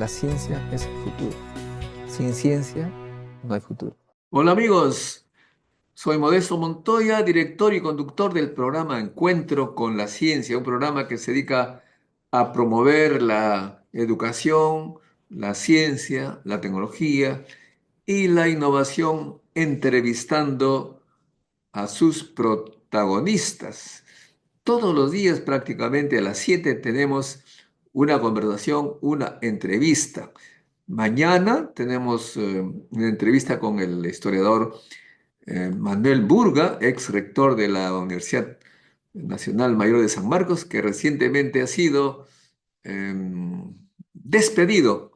La ciencia es el futuro. Sin ciencia no hay futuro. Hola amigos, soy Modesto Montoya, director y conductor del programa Encuentro con la Ciencia, un programa que se dedica a promover la educación, la ciencia, la tecnología y la innovación entrevistando a sus protagonistas. Todos los días prácticamente a las 7 tenemos una conversación, una entrevista. Mañana tenemos una entrevista con el historiador Manuel Burga, ex rector de la Universidad Nacional Mayor de San Marcos, que recientemente ha sido despedido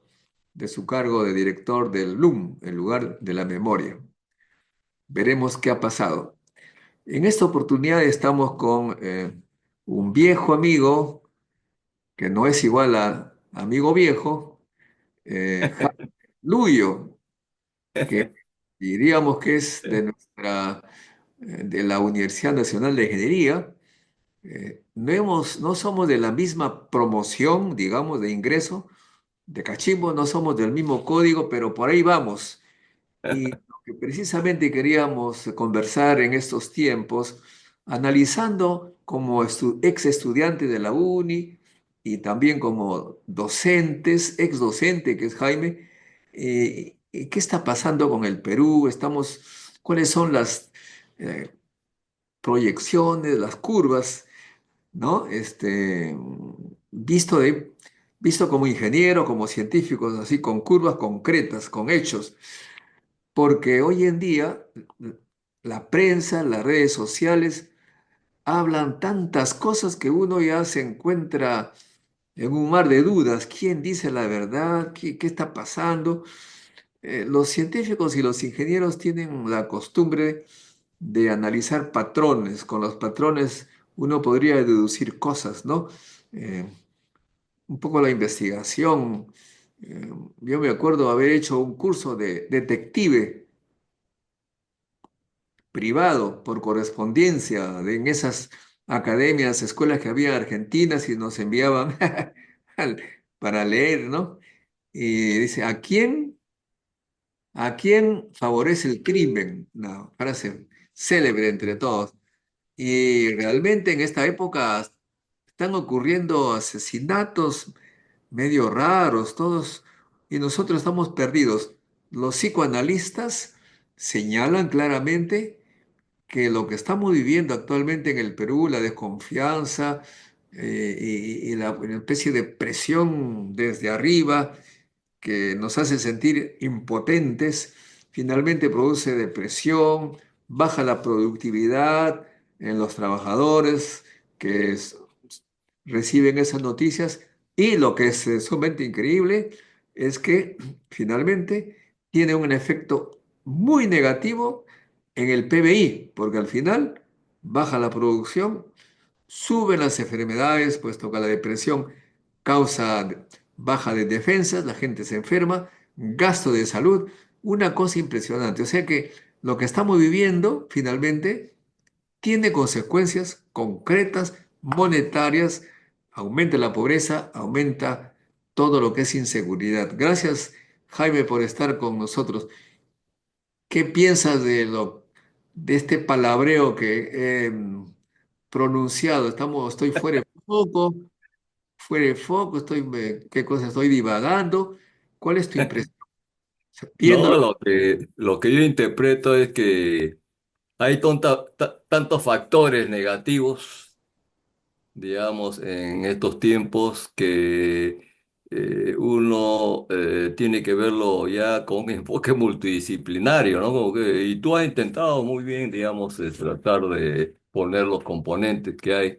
de su cargo de director del LUM, el lugar de la memoria. Veremos qué ha pasado. En esta oportunidad estamos con un viejo amigo, que no es igual a amigo viejo, Jaime Luyo, que diríamos que es de la Universidad Nacional de Ingeniería. No somos de la misma promoción, digamos, de ingreso de Cachimbo, no somos del mismo código, pero por ahí vamos. Y lo que precisamente queríamos conversar en estos tiempos, analizando como ex estudiante de la UNI y también como docentes, ex docente que es Jaime, ¿qué está pasando con el Perú? ¿Cuáles son las eh, proyecciones, las curvas, ¿no? Visto de, visto como ingeniero, como científico, así con curvas concretas, con hechos, porque hoy en día la prensa, las redes sociales hablan tantas cosas que uno ya se encuentra en un mar de dudas. ¿Quién dice la verdad? ¿Qué está pasando? Los científicos y los ingenieros tienen la costumbre de analizar patrones. Con los patrones uno podría deducir cosas, ¿no? Eh, un poco la investigación. Yo me acuerdo haber hecho un curso de detective privado por correspondencia en esas academias, escuelas que había argentinas y nos enviaban para leer, ¿no? Y dice, ¿a quién favorece el crimen? Una frase célebre entre todos. Y realmente en esta época están ocurriendo asesinatos medio raros, todos, y nosotros estamos perdidos. Los psicoanalistas señalan claramente que lo que estamos viviendo actualmente en el Perú, la desconfianza y una especie de presión desde arriba que nos hace sentir impotentes, finalmente produce depresión, baja la productividad en los trabajadores que reciben esas noticias y lo que es sumamente increíble es que finalmente tiene un efecto muy negativo en el PBI, porque al final baja la producción, suben las enfermedades, puesto que la depresión causa baja de defensas, la gente se enferma, gasto de salud, una cosa impresionante. O sea que lo que estamos viviendo finalmente tiene consecuencias concretas, monetarias, aumenta la pobreza, aumenta todo lo que es inseguridad. Gracias, Jaime, por estar con nosotros. ¿Qué piensas de este palabreo que he pronunciado? Estoy fuera de foco, ¿qué cosa estoy divagando? ¿Cuál es tu impresión? No, Viéndolo. lo que yo interpreto es que hay tantos factores negativos, digamos, en estos tiempos que uno tiene que verlo ya con un enfoque multidisciplinario, ¿no? Y tú has intentado muy bien, digamos, tratar de poner los componentes que hay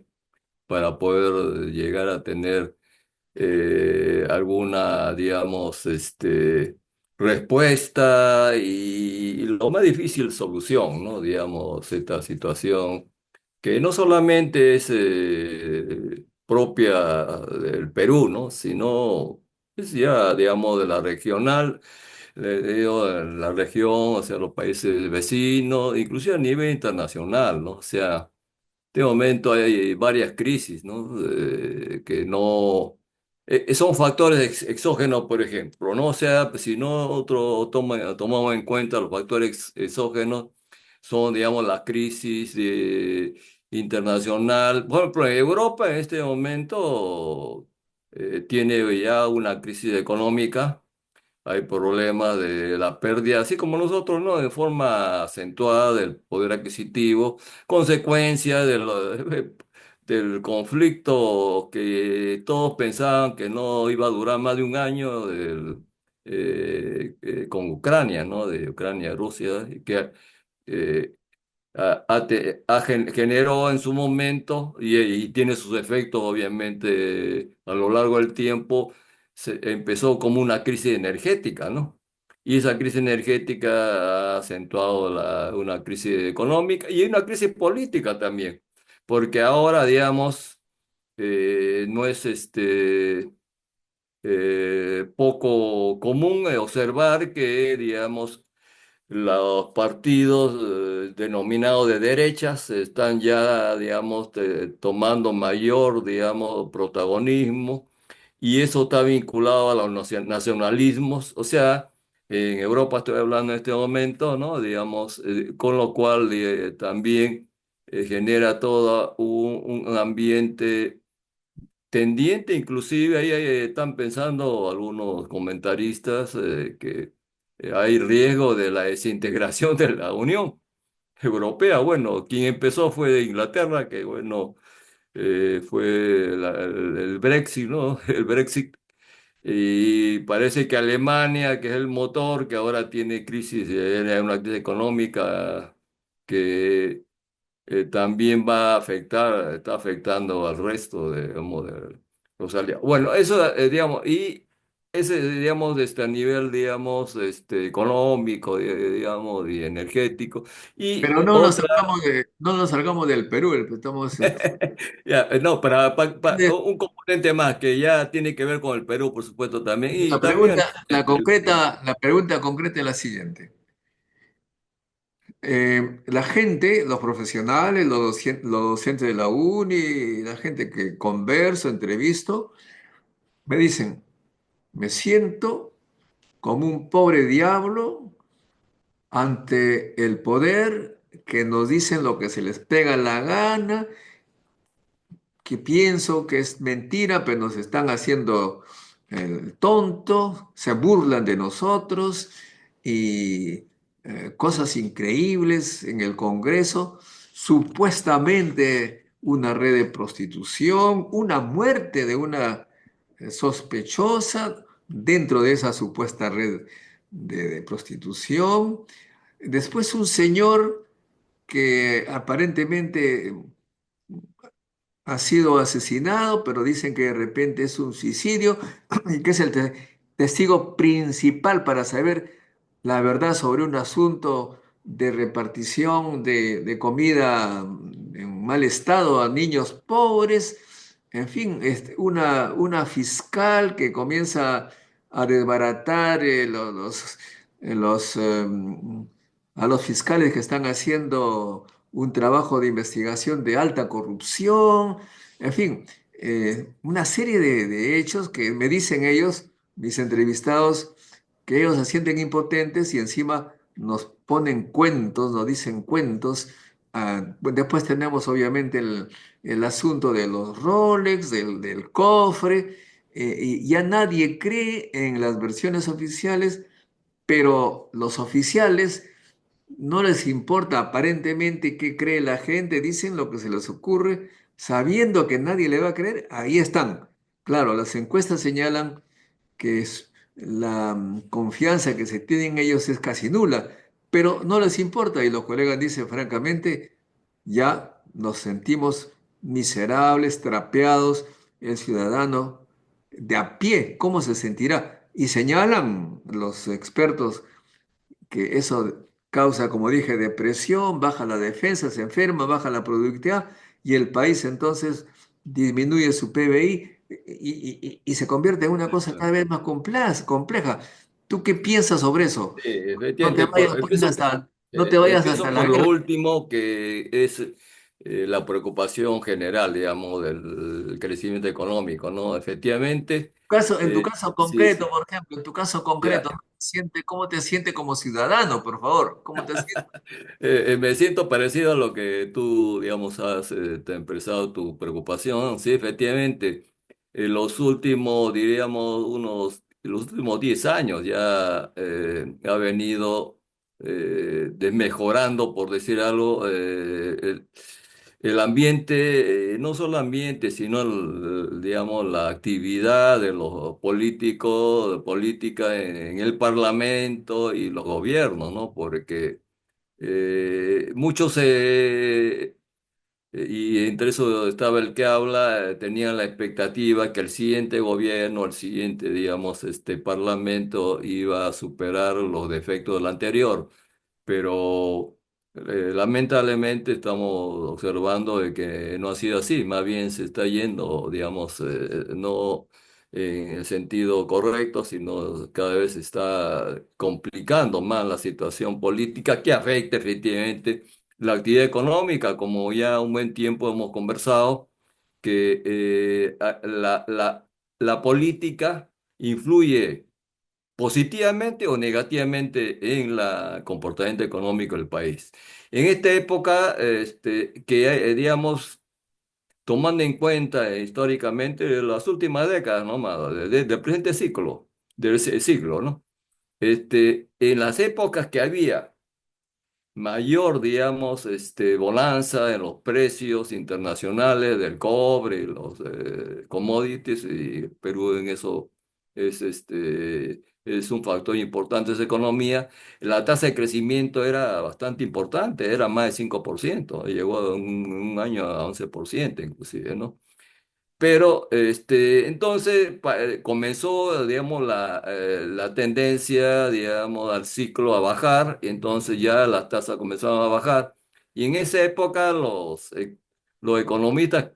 para poder llegar a tener alguna, digamos, respuesta y lo más difícil, solución, ¿no? Digamos, esta situación que no solamente es propia del Perú, ¿no? Sino es ya, digamos, de la regional, digo, de la región, o sea, los países vecinos, inclusive a nivel internacional, ¿no? O sea, de momento hay varias crisis, ¿no? Que no son factores exógenos, por ejemplo, ¿no? O sea, si tomamos en cuenta los factores exógenos, son, digamos, la crisis internacional. Por ejemplo, en Europa en este momento tiene ya una crisis económica. Hay problemas de la pérdida, así como nosotros, ¿no? De forma acentuada del poder adquisitivo, consecuencia del conflicto que todos pensaban que no iba a durar más de un año con Ucrania, ¿no? De Ucrania, Rusia, y que eh, generó en su momento y tiene sus efectos obviamente a lo largo del tiempo, empezó como una crisis energética, ¿no? Y esa crisis energética ha acentuado una crisis económica y una crisis política también, porque ahora, digamos, no es poco común observar que, digamos, los partidos denominados de derechas están ya, digamos, tomando mayor, digamos, protagonismo y eso está vinculado a los nacionalismos, o sea, en Europa estoy hablando en este momento, ¿no? Digamos, con lo cual también genera todo un ambiente tendiente, inclusive ahí están pensando algunos comentaristas que hay riesgo de la desintegración de la Unión Europea. Bueno, quien empezó fue Inglaterra, que bueno, fue el Brexit, ¿no? El Brexit. Y parece que Alemania, que es el motor, que ahora tiene crisis, una crisis económica que también va a afectar, está afectando al resto digamos, de los aliados. Bueno, eso, digamos, y ese, digamos, a nivel, digamos, económico, digamos, y energético. Y Pero otra, no nos salgamos del Perú, estamos, ya, no, un componente más que ya tiene que ver con el Perú, por supuesto, también, y la también pregunta, la pregunta concreta es la siguiente. La gente, los profesionales, los docentes de la uni, la gente que converso, entrevisto, me dicen, me siento como un pobre diablo ante el poder que nos dicen lo que se les pega la gana, que pienso que es mentira, pero nos están haciendo el tonto, se burlan de nosotros y cosas increíbles en el Congreso, supuestamente una red de prostitución, una muerte de una sospechosa dentro de esa supuesta red de prostitución. Después un señor que aparentemente ha sido asesinado, pero dicen que de repente es un suicidio y que es el testigo principal para saber la verdad sobre un asunto de repartición de comida en mal estado a niños pobres. En fin, una fiscal que comienza a desbaratar a los fiscales que están haciendo un trabajo de investigación de alta corrupción, en fin, una serie de hechos que me dicen ellos, mis entrevistados, que ellos se sienten impotentes y encima nos ponen cuentos, nos dicen cuentos. Después tenemos obviamente el asunto de los Rolex, del cofre, y ya nadie cree en las versiones oficiales, pero los oficiales no les importa aparentemente qué cree la gente, dicen lo que se les ocurre, sabiendo que nadie le va a creer, ahí están. Claro, las encuestas señalan que la confianza que se tiene en ellos es casi nula, pero no les importa y los colegas dicen francamente, ya nos sentimos miserables, trapeados, el ciudadano de a pie, ¿cómo se sentirá? Y señalan los expertos que eso causa, como dije, depresión, baja la defensa, se enferma, baja la productividad y el país entonces disminuye su PBI y se convierte en una cosa cada vez más compleja. ¿Tú qué piensas sobre eso? No te efectivamente, vayas pues, no te vayas empiezo hasta la por lo guerra. último, que es la preocupación general, digamos, del crecimiento económico, ¿no? Efectivamente, En tu caso sí, concreto, por ejemplo, en tu caso concreto, ya, ¿cómo te sientes como ciudadano, por favor? ¿Cómo te sientes? me siento parecido a lo que tú, digamos, has te expresado tu preocupación. Sí, efectivamente, en los últimos, diríamos, los últimos 10 años ya ha venido desmejorando, por decir algo, el ambiente, no solo ambiente, sino, digamos, la actividad de los políticos, de política en el Parlamento y los gobiernos, ¿no? Porque muchos, y entre eso estaba el que habla, tenían la expectativa que el siguiente gobierno, el siguiente, digamos, este parlamento iba a superar los defectos del anterior, pero lamentablemente estamos observando de que no ha sido así, más bien se está yendo, digamos, no en el sentido correcto, sino cada vez se está complicando más la situación política que afecta efectivamente la actividad económica, como ya un buen tiempo hemos conversado, que la política influye positivamente o negativamente en el comportamiento económico del país. En esta época, digamos, tomando en cuenta históricamente las últimas décadas, ¿no? Del presente ciclo, siglo, ¿no? En las épocas que había mayor, digamos, bonanza en los precios internacionales del cobre, los commodities, y Perú en eso es un factor importante de esa economía. La tasa de crecimiento era bastante importante, era más de 5%, llegó a un año a 11% inclusive, ¿no? Pero entonces comenzó, digamos, la tendencia, digamos, al ciclo a bajar, y entonces ya las tasas comenzaron a bajar. Y en esa época los economistas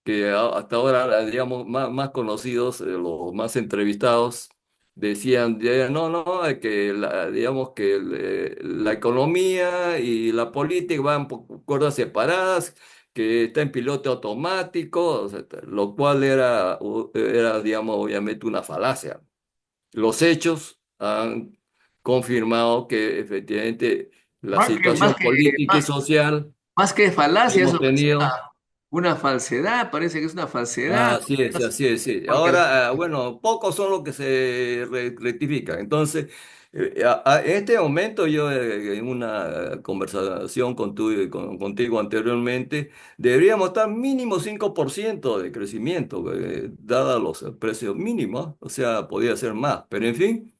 que hasta ahora, digamos, más conocidos, los más entrevistados, decían, no, no, que digamos que la economía y la política van por cuerdas separadas, que está en piloto automático, o sea, lo cual era, digamos, obviamente una falacia. Los hechos han confirmado que efectivamente la Más que, situación más que, política y más, social más que que falacia, hemos eso es tenido. una falsedad, parece que es una falsedad. Así es, así es, sí. Porque Ahora, bueno, pocos son los que se rectifican. Entonces, en este momento yo, en una conversación contigo anteriormente, deberíamos estar mínimo 5% de crecimiento, dados los precios mínimos, o sea, podría ser más, pero en fin.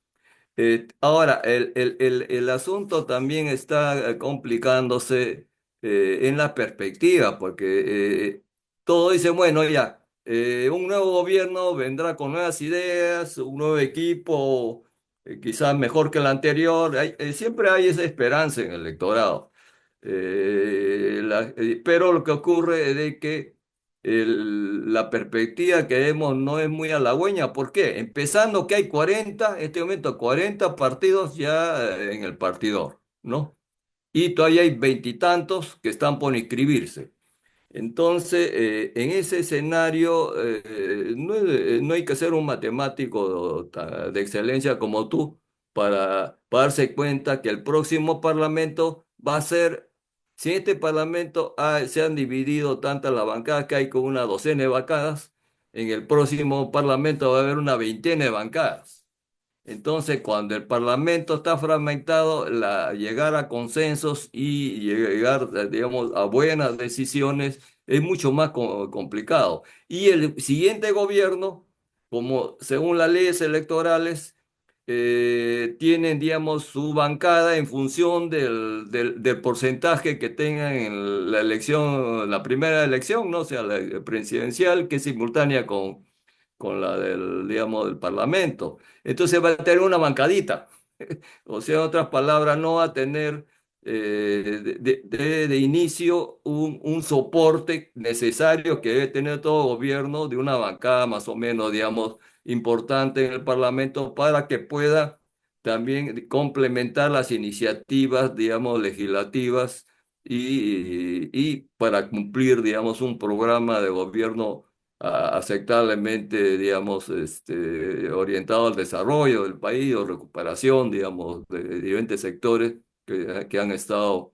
Ahora, el asunto también está complicándose en la perspectiva, porque todo dice, bueno, ya, un nuevo gobierno vendrá con nuevas ideas, un nuevo equipo, quizás mejor que el anterior. Siempre hay esa esperanza en el electorado. Pero lo que ocurre es de que la perspectiva que vemos no es muy halagüeña. ¿Por qué? Empezando que hay 40 en este momento 40 partidos ya en el partidor, ¿no? Y todavía hay veintitantos que están por inscribirse. Entonces, en ese escenario, no hay que ser un matemático de excelencia como tú para darse cuenta que el próximo parlamento va a ser, si en este parlamento se han dividido tantas las bancadas que hay con una docena de bancadas, en el próximo parlamento va a haber una veintena de bancadas. Entonces, cuando el Parlamento está fragmentado, llegar a consensos y llegar, digamos, a buenas decisiones es mucho más complicado. Y el siguiente gobierno, como según las leyes electorales, tienen, digamos, su bancada en función del porcentaje que tengan en la elección, la primera elección, ¿no? O sea, la presidencial, que es simultánea con la digamos, del Parlamento. Entonces va a tener una bancadita. O sea, en otras palabras, no va a tener de inicio un soporte necesario que debe tener todo gobierno de una bancada más o menos, digamos, importante en el Parlamento para que pueda también complementar las iniciativas, digamos, legislativas y para cumplir, digamos, un programa de gobierno aceptablemente, digamos, orientado al desarrollo del país o recuperación, digamos, de diferentes sectores que han estado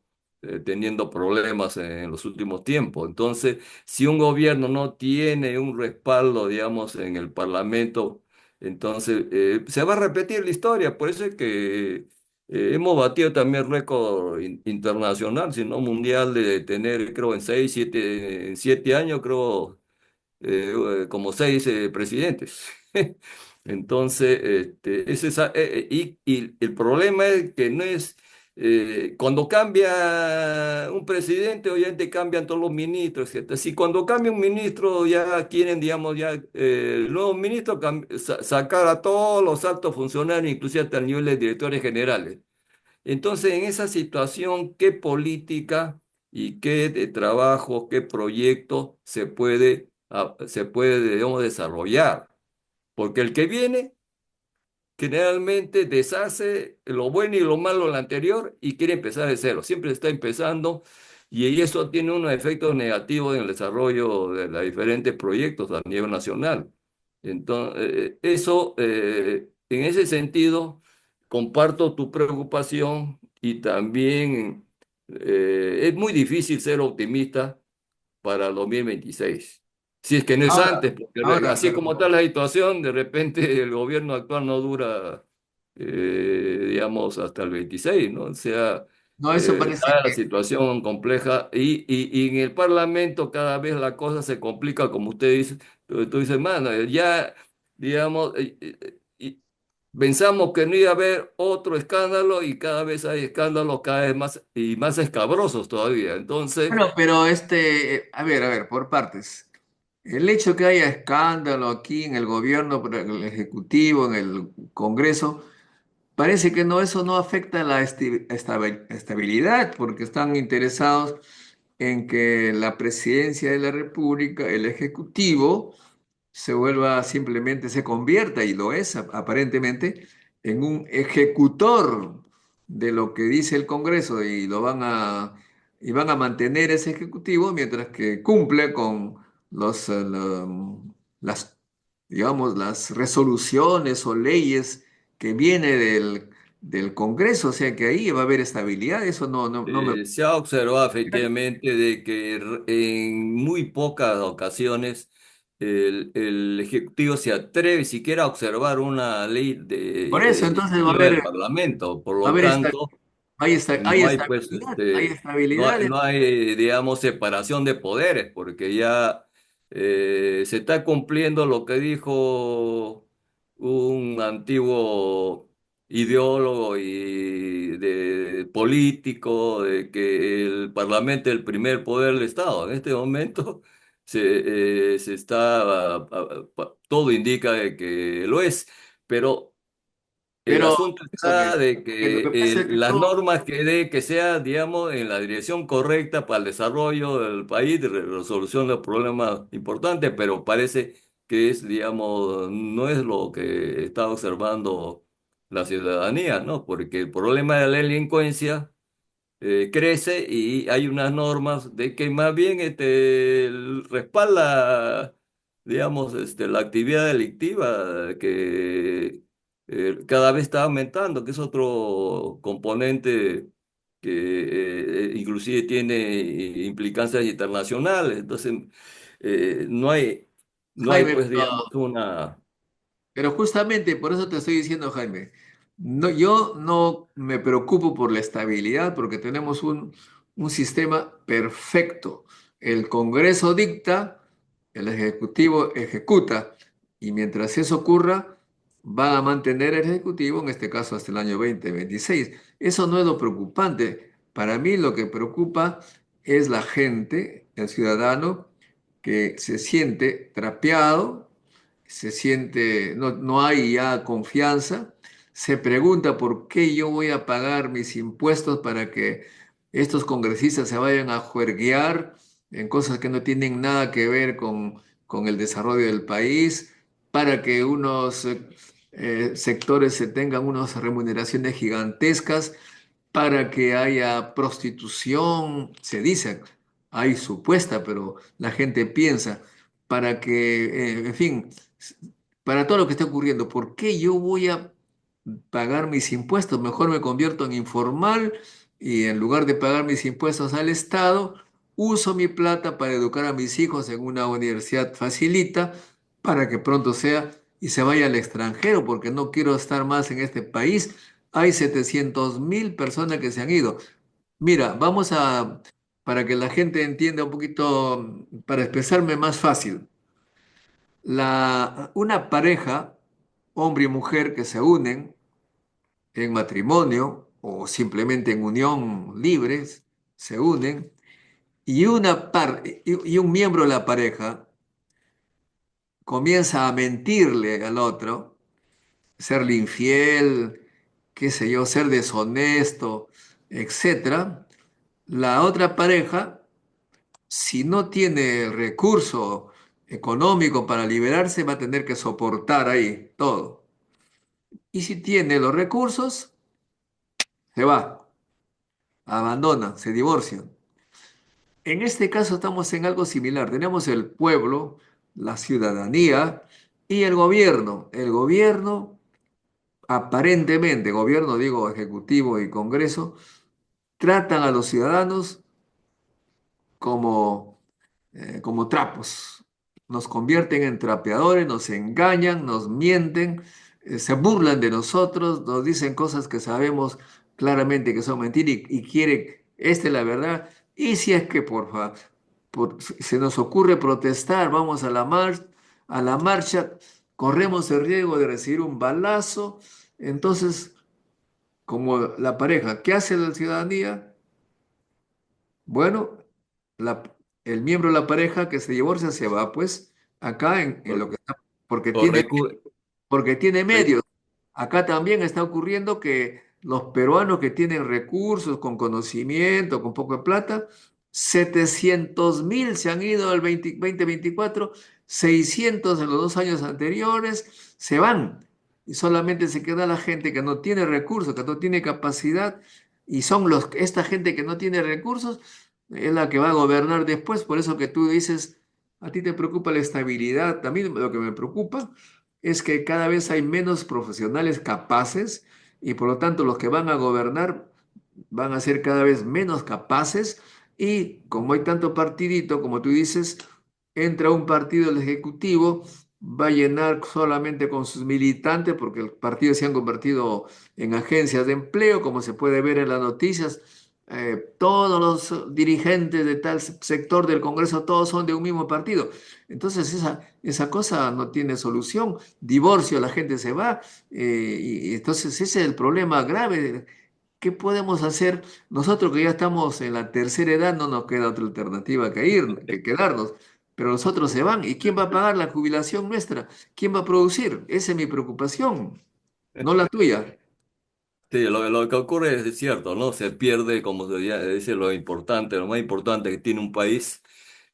teniendo problemas en los últimos tiempos. Entonces, si un gobierno no tiene un respaldo, digamos, en el Parlamento, entonces se va a repetir la historia. Por eso es que hemos batido también récord internacional, si no mundial, de tener, creo, en 7 años, creo, como 6 presidentes. Entonces, y el problema es que no es, cuando cambia un presidente, obviamente cambian todos los ministros, etcétera. Si cuando cambia un ministro ya quieren, digamos, ya el nuevo ministro sacar a todos los altos funcionarios, inclusive hasta el nivel de directores generales. Entonces, en esa situación, ¿qué política y qué de trabajo, qué proyecto se puede, digamos, desarrollar? Porque el que viene generalmente deshace lo bueno y lo malo del anterior y quiere empezar de cero. Siempre está empezando y eso tiene unos efectos negativos en el desarrollo de los diferentes proyectos a nivel nacional. Entonces, en ese sentido, comparto tu preocupación y también es muy difícil ser optimista para el 2026. Si es que no es Ahora, antes, porque ahora, así como está la situación, de repente el gobierno actual no dura, digamos, hasta el 26, ¿no? O sea, no, eso parece está la que, situación compleja y en el Parlamento cada vez la cosa se complica, como usted dice, tú dices, mano, ya, digamos, pensamos que no iba a haber otro escándalo y cada vez hay escándalos cada vez más y más escabrosos todavía. Entonces, bueno, pero a ver, por partes. El hecho que haya escándalo aquí en el gobierno, en el Ejecutivo, en el Congreso, parece que no, eso no afecta la estabilidad, porque están interesados en que la presidencia de la República, el Ejecutivo, se vuelva simplemente, se convierta, y lo es aparentemente, en un ejecutor de lo que dice el Congreso y van a mantener ese ejecutivo mientras que cumple con las, digamos, las resoluciones o leyes que viene del Congreso, o sea que ahí va a haber estabilidad, eso no me... Se ha observado efectivamente de que en muy pocas ocasiones el Ejecutivo se atreve siquiera a observar una ley Por eso de entonces iniciativa del Parlamento. Por va a lo haber tanto, hay no hay, pues, hay no, estabilidad. no hay, digamos, separación de poderes, porque ya se está cumpliendo lo que dijo un antiguo ideólogo y de político, de que el Parlamento es el primer poder del Estado. En este momento se está, todo indica de que lo es, pero el Pero asunto eso está de que lo que que pasa es que las todo, normas que sea, digamos, en la dirección correcta para el desarrollo del país, de resolución de problemas importantes, pero parece que es, digamos, no es lo que está observando la ciudadanía, ¿no? Porque el problema de la delincuencia crece y hay unas normas de que más bien respalda, digamos, la actividad delictiva que cada vez está aumentando, que es otro componente que inclusive tiene implicancias internacionales. Entonces, no hay, Jaime, pues, digamos, una... pero justamente por eso te estoy diciendo, Jaime, no, yo no me preocupo por la estabilidad porque tenemos un sistema perfecto. El Congreso dicta, el Ejecutivo ejecuta, y mientras eso ocurra, van a mantener el Ejecutivo, en este caso hasta el año 2026. Eso no es lo preocupante. Para mí lo que preocupa es la gente, el ciudadano, que se siente trapeado, se siente, no hay ya confianza, se pregunta por qué yo voy a pagar mis impuestos para que estos congresistas se vayan a juerguear en cosas que no tienen nada que ver con el desarrollo del país, para que unos sectores se tengan unas remuneraciones gigantescas. para que haya prostitución, se dice, hay supuesta, pero la gente piensa, para que, en fin, para todo lo que está ocurriendo. ¿Por qué yo voy a pagar mis impuestos? Mejor me convierto en informal y en lugar de pagar mis impuestos al Estado, uso mi plata para educar a mis hijos en una universidad facilita para que pronto sea y se vaya al extranjero, porque no quiero estar más en este país. Hay 700.000 personas que se han ido. Mira, para que la gente entienda un poquito, para expresarme más fácil, una pareja, hombre y mujer que se unen en matrimonio o simplemente en unión libres, se unen, y un miembro de la pareja comienza a mentirle al otro, serle infiel, qué sé yo, ser deshonesto, etcétera. La otra pareja, si no tiene el recurso económico para liberarse, va a tener que soportar ahí todo. Y si tiene los recursos, se va, abandona, se divorcian. En este caso estamos en algo similar. Tenemos el pueblo, la ciudadanía y el gobierno. El gobierno, aparentemente, gobierno digo ejecutivo y congreso, tratan a los ciudadanos como como trapos. Nos convierten en trapeadores, nos engañan, nos mienten, se burlan de nosotros, nos dicen cosas que sabemos claramente que son mentiras y quiere, esta es la verdad. Y si es que se nos ocurre protestar, vamos a la marcha, corremos el riesgo de recibir un balazo. Entonces, como la pareja, ¿qué hace la ciudadanía? Bueno, la- el miembro de la pareja que se divorcia se va, pues, acá en lo que está, porque O tiene, recu- porque tiene re- medios. Acá también está ocurriendo que los peruanos que tienen recursos, con conocimiento, con poco de plata, 700.000 se han ido al 2024, 600 en los 2 años anteriores, se van. Y solamente se queda la gente que no tiene recursos, que no tiene capacidad, y esta gente que no tiene recursos es la que va a gobernar después. Por eso que tú dices, a ti te preocupa la estabilidad. También lo que me preocupa es que cada vez hay menos profesionales capaces y por lo tanto los que van a gobernar van a ser cada vez menos capaces y como hay tanto partidito, como tú dices, entra un partido del Ejecutivo, va a llenar solamente con sus militantes porque el partido se han convertido en agencias de empleo, como se puede ver en las noticias. Todos los dirigentes de tal sector del Congreso, todos son de un mismo partido. Entonces esa cosa no tiene solución. Divorcio, la gente se va. Y entonces ese es el problema grave. ¿Qué podemos hacer? Nosotros que ya estamos en la tercera edad, no nos queda otra alternativa que quedarnos. Pero los otros se van. ¿Y quién va a pagar la jubilación nuestra? ¿Quién va a producir? Esa es mi preocupación, no la tuya. Sí, lo que ocurre es cierto, ¿no? Se pierde, como dice, lo importante, lo más importante que tiene un país,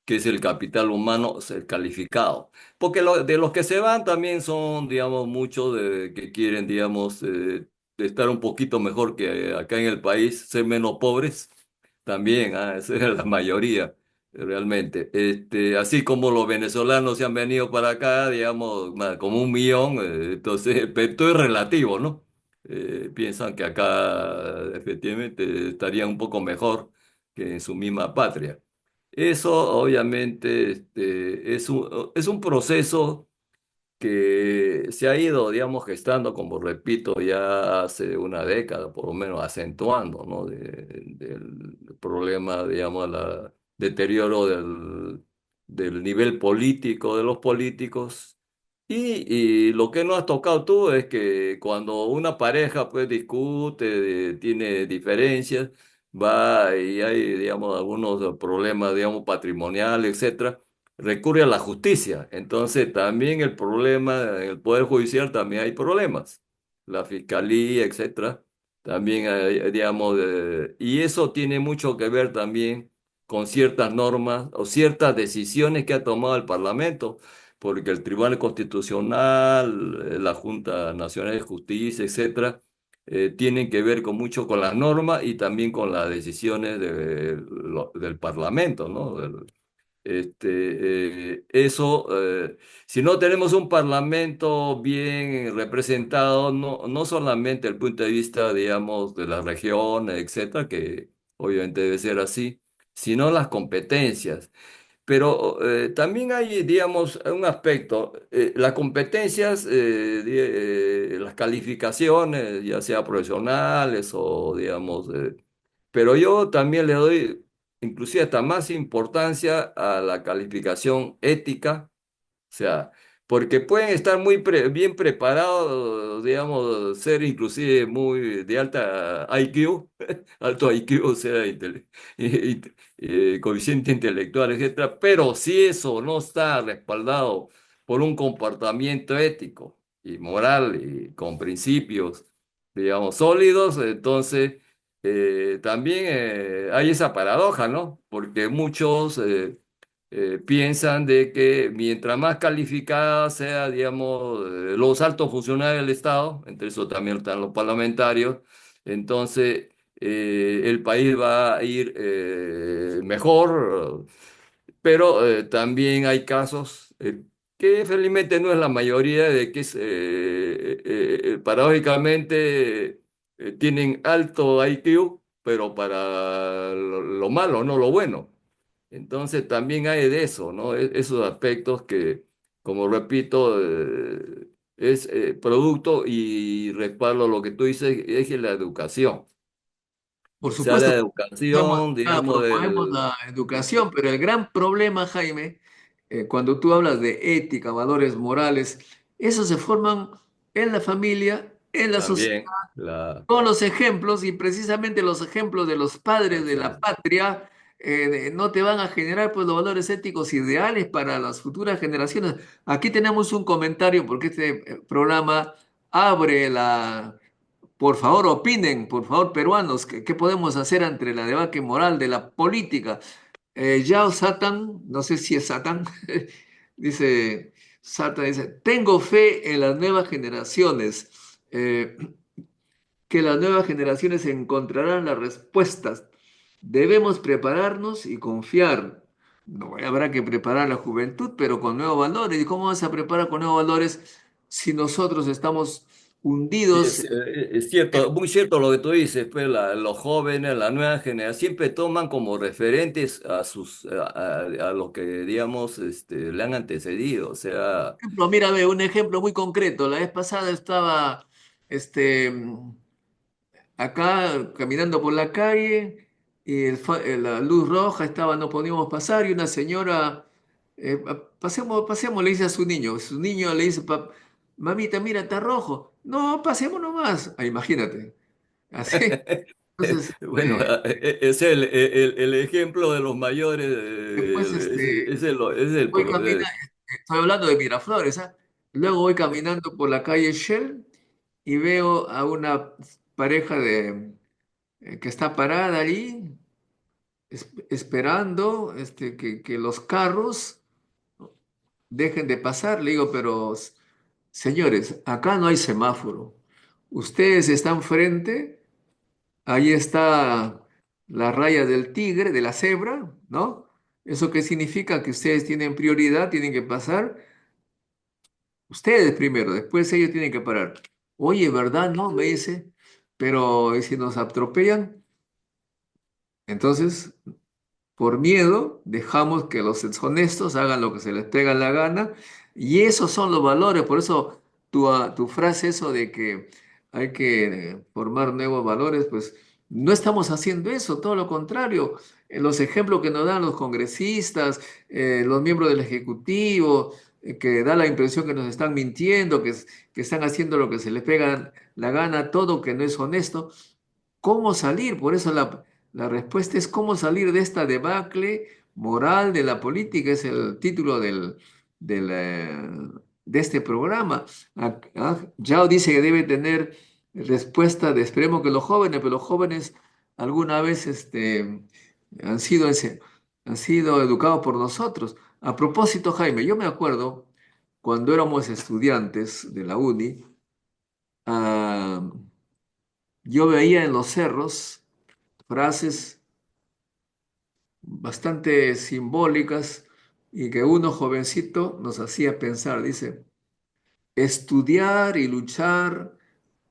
que es el capital humano calificado. Porque de los que se van también son, digamos, muchos que quieren, digamos, estar un poquito mejor que acá en el país, ser menos pobres. También, esa es la mayoría, realmente. Así como los venezolanos se han venido para acá, digamos, como 1 millón, entonces, pero todo es relativo, ¿no? Piensan que acá efectivamente estarían un poco mejor que en su misma patria. Eso obviamente es un proceso que se ha ido, digamos, gestando, como repito, ya hace una década, por lo menos acentuando, ¿no? Del problema, digamos, deterioro del nivel político de los políticos. Y lo que no has tocado tú es que cuando una pareja pues discute, tiene diferencias, va y hay, digamos, algunos problemas, digamos, patrimoniales, etcétera, recurre a la justicia. Entonces, también el problema, en el Poder Judicial también hay problemas. La Fiscalía, etcétera, también hay, digamos, y eso tiene mucho que ver también con ciertas normas o ciertas decisiones que ha tomado el Parlamento, porque el Tribunal Constitucional, la Junta Nacional de Justicia, etcétera, tienen que ver con mucho con las normas y también con las decisiones del Parlamento, ¿no? Eso, si no tenemos un parlamento bien representado, no solamente el punto de vista, digamos, de la región, etcétera, que obviamente debe ser así, sino las competencias. Pero también hay, digamos, un aspecto, las competencias, las calificaciones, ya sea profesionales o, digamos, pero yo también le doy inclusive hasta más importancia a la calificación ética, o sea, porque pueden estar bien preparados, digamos, ser inclusive muy de alta IQ, alto IQ, o sea, coeficiente intelectual, etcétera, pero si eso no está respaldado por un comportamiento ético y moral y con principios, digamos, sólidos, entonces también hay esa paradoja, ¿no? Porque muchos piensan de que mientras más calificada sea, digamos, los altos funcionarios del Estado, entre eso también están los parlamentarios, entonces el país va a ir mejor, pero también hay casos que felizmente no es la mayoría de que paradójicamente tienen alto IQ, pero para lo malo, no lo bueno. Entonces también hay de eso, ¿no? Esos aspectos que, como repito, es producto y respaldo lo que tú dices, es que la educación. Por O sea, supuesto, la educación, digamos, promovemos la educación, pero el gran problema, Jaime, cuando tú hablas de ética, valores morales, esos se forman en la familia, en la sociedad, también con los ejemplos, y precisamente los ejemplos de los padres de la exacto. patria no te van a generar pues los valores éticos ideales para las futuras generaciones. Aquí tenemos un comentario porque este programa abre la... Por favor, opinen, por favor, peruanos, ¿qué podemos hacer ante la debacle moral de la política? Yao Satan, no sé si es Satan, dice, Satan dice, tengo fe en las nuevas generaciones. Eh, que las nuevas generaciones encontrarán las respuestas. Debemos prepararnos y confiar. No, habrá que preparar a la juventud, pero con nuevos valores. ¿Y cómo vas a preparar con nuevos valores si nosotros estamos Sí, hundidos? es cierto, muy cierto lo que tú dices, pues los jóvenes, la nueva generación, siempre toman como referentes a lo que, digamos, le han antecedido. O sea, Ejemplo, mira, ve, un ejemplo muy concreto. La vez pasada estaba este, acá caminando por la calle y la luz roja estaba, no podíamos pasar y una señora, pasemos, pasemos, le dice a su niño le dice, mamita, mira, está rojo. No, pasemos nomás. Ah, imagínate. Así, entonces, bueno, es el ejemplo de los mayores, después es el voy caminando, estoy hablando de Miraflores, ¿ah? Luego voy caminando por la calle Shell y veo a una pareja que está parada allí esperando que los carros dejen de pasar. Le digo, pero señores, acá no hay semáforo. Ustedes están frente, ahí está la raya del tigre, de la cebra, ¿no? ¿Eso qué significa? Que ustedes tienen prioridad, tienen que pasar. Ustedes primero, después ellos tienen que parar. Oye, ¿verdad? No, me dice, pero ¿y si nos atropellan? Entonces, por miedo, dejamos que los deshonestos hagan lo que se les pega la gana y esos son los valores. Por eso tu frase, eso de que hay que formar nuevos valores, pues no estamos haciendo eso, todo lo contrario. Los ejemplos que nos dan los congresistas, los miembros del Ejecutivo, que da la impresión que nos están mintiendo, que están haciendo lo que se les pega la gana, todo que no es honesto. ¿Cómo salir? Por eso la respuesta es cómo salir de esta debacle moral de la política, es el título de este programa. Yao dice que debe tener respuesta de, esperemos que los jóvenes, pero los jóvenes alguna vez han sido, han sido educados por nosotros. A propósito, Jaime, yo me acuerdo cuando éramos estudiantes de la UNI, ah, yo veía en los cerros frases bastante simbólicas y que uno jovencito nos hacía pensar, dice, estudiar y luchar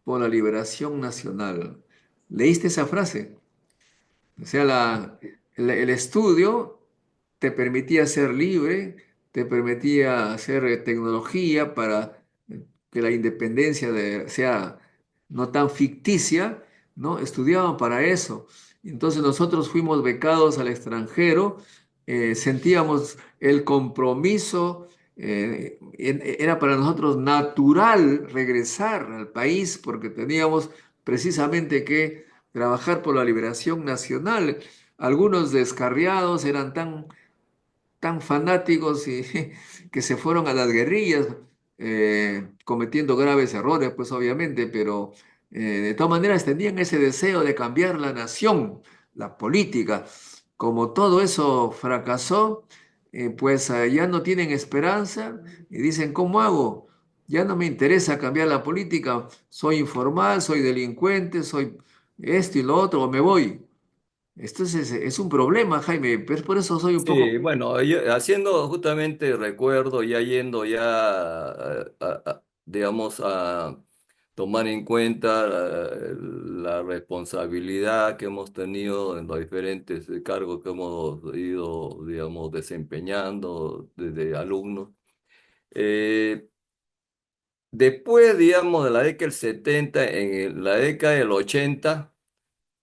por la liberación nacional. ¿Leíste esa frase? O sea, el estudio te permitía ser libre, te permitía hacer tecnología para que la independencia sea no tan ficticia, ¿no? Estudiaban para eso. Entonces nosotros fuimos becados al extranjero, sentíamos el compromiso, era para nosotros natural regresar al país porque teníamos precisamente que trabajar por la liberación nacional. Algunos descarriados eran tan fanáticos y que se fueron a las guerrillas, cometiendo graves errores, pues obviamente, pero de todas maneras tenían ese deseo de cambiar la nación, la política. Como todo eso fracasó, pues ya no tienen esperanza y dicen, ¿cómo hago? Ya no me interesa cambiar la política, soy informal, soy delincuente, soy esto y lo otro, o me voy. Esto es un problema, Jaime, pero por eso soy un poco... Sí, bueno, haciendo justamente recuerdo, ya yendo ya, digamos, a tomar en cuenta la responsabilidad que hemos tenido en los diferentes cargos que hemos ido, digamos, desempeñando desde alumnos. Eh, Después, digamos, de la década del 70, la década del 80,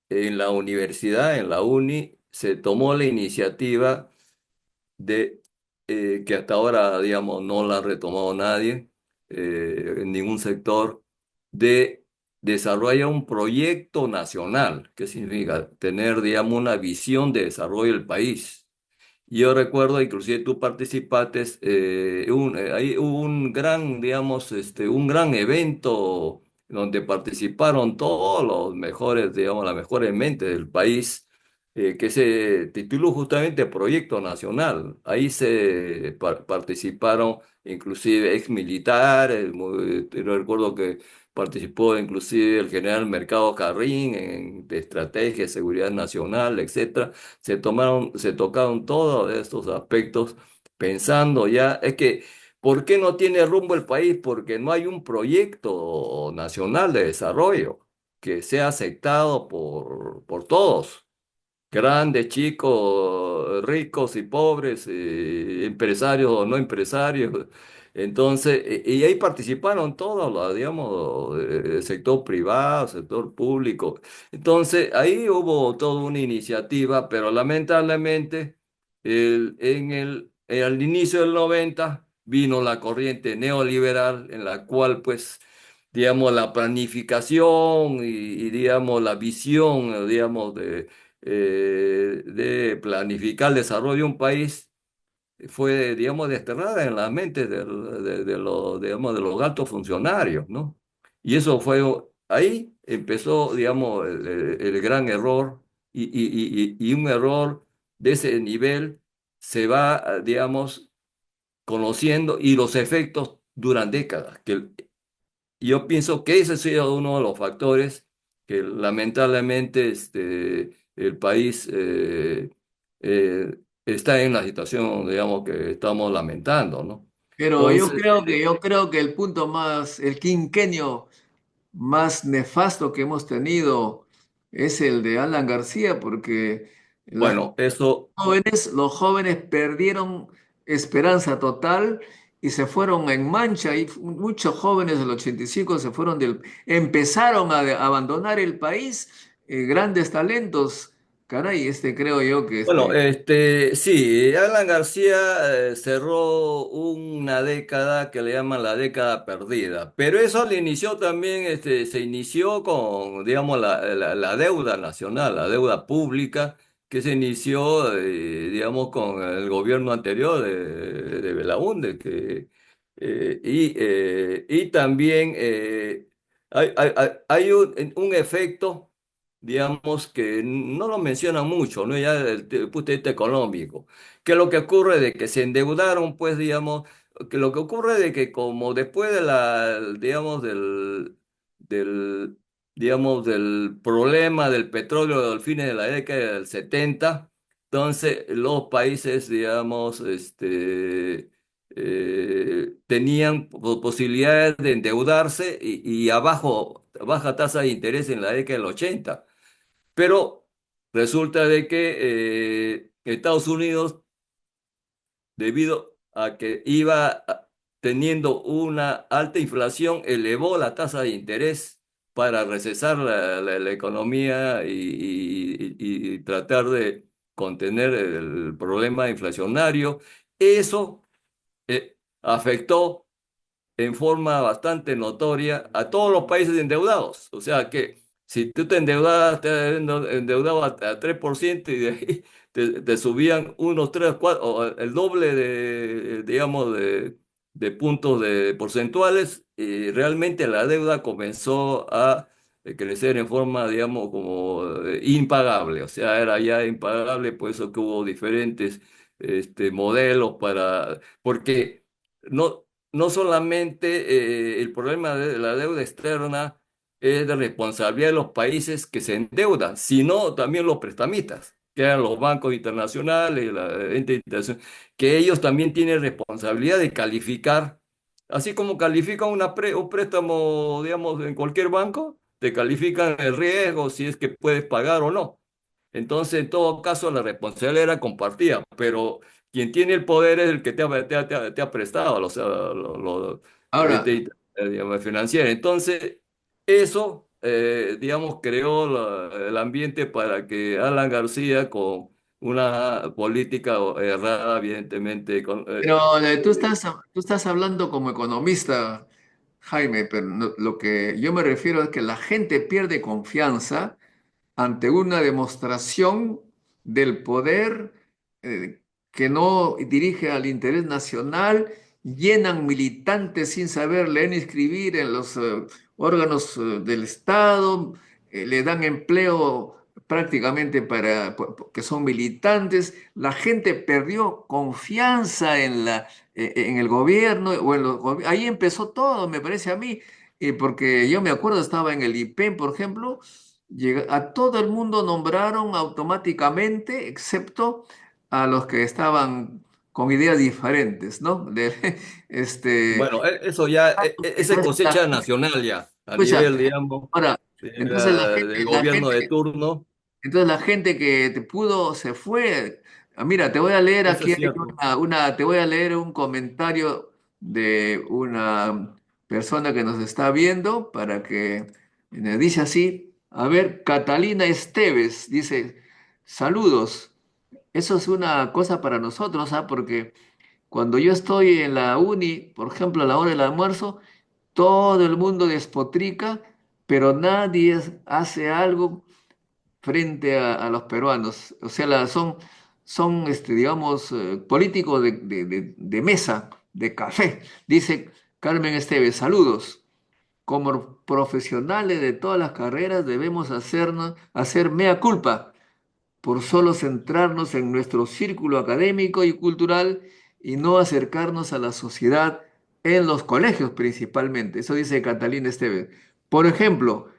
en la universidad, en la uni, se tomó la iniciativa de que hasta ahora, digamos, no la ha retomado nadie en ningún sector, de desarrollar un proyecto nacional. ¿Qué significa? Tener, digamos, una visión de desarrollo del país. Yo recuerdo, inclusive tú participaste, ahí hubo un gran, digamos, un gran evento donde participaron todos los mejores, digamos, las mejores mentes del país, que se tituló justamente Proyecto Nacional. Ahí se participaron inclusive ex militares, yo recuerdo que participó inclusive el general Mercado Carrín de estrategia, seguridad nacional, etcétera. Se tocaron todos estos aspectos pensando ya, es que, ¿por qué no tiene rumbo el país? Porque no hay un proyecto nacional de desarrollo que sea aceptado por todos, grandes, chicos, ricos y pobres, empresarios o no empresarios. Entonces, y ahí participaron todos, digamos, sector privado, sector público. Entonces, ahí hubo toda una iniciativa, pero lamentablemente, al inicio del 90 vino la corriente neoliberal en la cual, pues, digamos, la planificación digamos, la visión, digamos, de planificar el desarrollo de un país fue, digamos, desterrada en la mente digamos, de los altos funcionarios, ¿no? Y eso fue, ahí empezó, digamos, el gran error y un error de ese nivel se va, digamos, conociendo y los efectos duran décadas, yo pienso que ese ha sido uno de los factores que lamentablemente el país está en la situación, digamos, que estamos lamentando, ¿no? Pero Entonces, yo creo que el punto más, el quinquenio más nefasto que hemos tenido es el de Alan García, porque las bueno, eso, los jóvenes perdieron esperanza total y se fueron en mancha. Y muchos jóvenes del 85 se fueron empezaron a abandonar el país, grandes talentos. Caray, creo yo que bueno, sí, Alan García cerró una década que le llaman la década perdida, pero eso al inicio también se inició con, digamos, la deuda nacional, la deuda pública, que se inició, digamos, con el gobierno anterior de Belaúnde, y también hay un efecto digamos que no lo mencionan mucho, ¿no? Ya desde el punto de vista económico. ¿Qué es lo que ocurre? De que se endeudaron, pues, digamos, que lo que ocurre de que como después de digamos, del, digamos, del problema del petróleo del fines de la década del 70. Entonces, los países, digamos, tenían posibilidades de endeudarse y baja tasa de interés en la década del 80. Pero resulta de que Estados Unidos, debido a que teniendo una alta inflación, elevó la tasa de interés para recesar la economía y tratar de contener el problema inflacionario. Eso afectó en forma bastante notoria a todos los países endeudados. O sea que si tú te endeudabas, endeudabas a 3% y de ahí te subían unos 3 4 o el doble digamos, de puntos porcentuales, y realmente la deuda comenzó a crecer en forma, digamos, como impagable. O sea, era ya impagable, por eso que hubo diferentes modelos porque no, no solamente el problema de la deuda externa es de responsabilidad de los países que se endeudan, sino también los prestamistas, que eran los bancos internacionales, la ente internacional, que ellos también tienen responsabilidad de calificar, así como califican un préstamo, digamos, en cualquier banco, te califican el riesgo, si es que puedes pagar o no. Entonces, en todo caso, la responsabilidad era compartida, pero quien tiene el poder es el que te ha prestado, o sea, la Ahora, ente, digamos, financiera. Entonces, eso, digamos, creó el ambiente para que Alan García, con una política errada, evidentemente, pero tú estás hablando como economista, Jaime, pero lo que yo me refiero es que la gente pierde confianza ante una demostración del poder que no dirige al interés nacional, llenan militantes sin saber leer ni escribir en los órganos del Estado, le dan empleo prácticamente que son militantes. La gente perdió confianza en el gobierno o ahí empezó todo, me parece a mí, porque yo me acuerdo, estaba en el IPEM, por ejemplo. A todo el mundo nombraron automáticamente, excepto a los que estaban con ideas diferentes, ¿no? Este, bueno, eso ya, esa es entonces, cosecha nacional ya, a escucha, nivel, digamos, ahora, entonces del gobierno de turno. la gente que te pudo se fue. Ah, mira, te voy a leer Eso aquí es hay cierto. te voy a leer un comentario de una persona que nos está viendo para que dice así. A ver, Catalina Esteves dice, saludos. Eso es una cosa para nosotros, ¿ah? Porque cuando yo estoy en la uni, por ejemplo, a la hora del almuerzo, todo el mundo despotrica, pero nadie hace algo frente a los peruanos. O sea, son digamos, políticos de mesa, de café. Dice Carmen Esteves, saludos. Como profesionales de todas las carreras debemos hacer mea culpa por solo centrarnos en nuestro círculo académico y cultural y no acercarnos a la sociedad en los colegios principalmente. Eso dice Catalina Esteves. Por ejemplo,